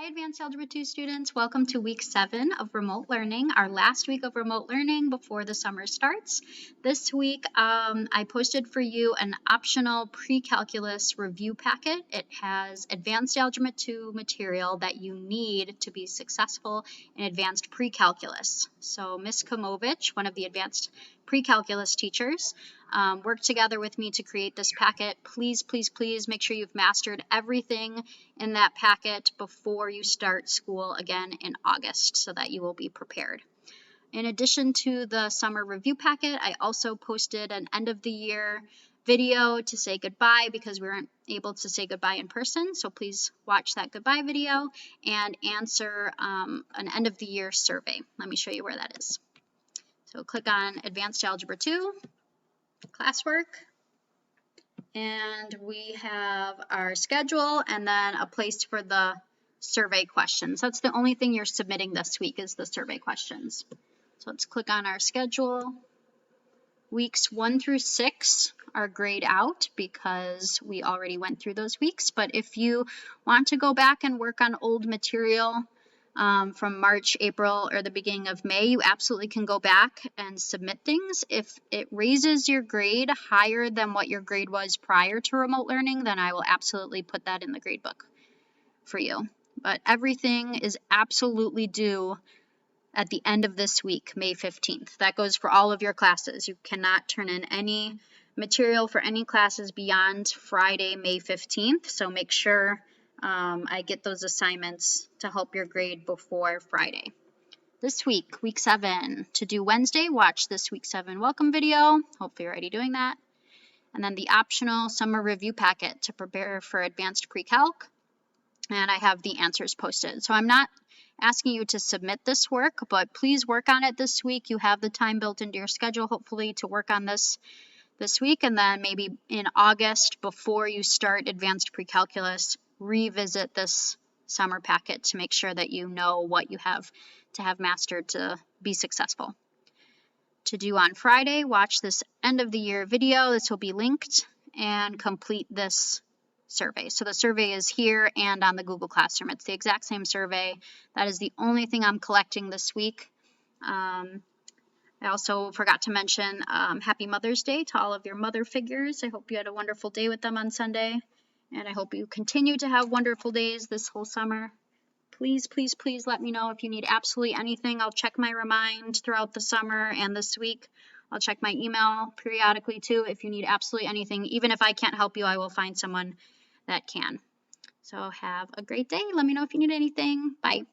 Hi, Advanced Algebra 2 students. Welcome to week 7 of remote learning, our last week of remote learning before the summer starts. This week, I posted for you an optional pre-calculus review packet. It has Advanced Algebra 2 material that you need to be successful in advanced pre-calculus. So Ms. Kamovich, one of the advanced pre-calculus teachers, worked together with me to create this packet. Please, please, please make sure you've mastered everything in that packet before you start school again in August so that you will be prepared. In addition to the summer review packet, I also posted an end of the year video to say goodbye because we weren't able to say goodbye in person. So please watch that goodbye video and answer an end of the year survey. Let me show you where that is. So click on Advanced Algebra 2, classwork, and we have our schedule and then a place for the survey questions. That's the only thing you're submitting this week is the survey questions. So let's click on our schedule. Weeks 1 through 6 are grayed out because we already went through those weeks. But if you want to go back and work on old material from March, April, or the beginning of May, you absolutely can go back and submit things. If it raises your grade higher than what your grade was prior to remote learning, then I will absolutely put that in the grade book for you. But everything is absolutely due at the end of this week, May 15th. That goes for all of your classes. You cannot turn in any material for any classes beyond Friday, May 15th. So make sure I get those assignments to help your grade before Friday. This week, week 7, to do Wednesday, watch this week 7 welcome video. Hopefully you're already doing that. And then the optional summer review packet to prepare for advanced pre-calc. And I have the answers posted. So I'm not asking you to submit this work, but please work on it this week. You have the time built into your schedule, hopefully, to work on this week. And then maybe in August, before you start advanced pre-calculus, revisit this summer packet to make sure that you know what you have to have mastered to be successful. To do on Friday, watch this end of the year video. This will be linked, and complete this survey. So the survey is here and on the Google Classroom. It's the exact same survey. That is the only thing I'm collecting this week. I also forgot to mention Happy Mother's Day to all of your mother figures. I hope you had a wonderful day with them on Sunday, and I hope you continue to have wonderful days this whole summer. Please, please, please let me know if you need absolutely anything. I'll check my remind throughout the summer and this week. I'll check my email periodically too if you need absolutely anything. Even if I can't help you, I will find someone that can. So have a great day. Let me know if you need anything. Bye.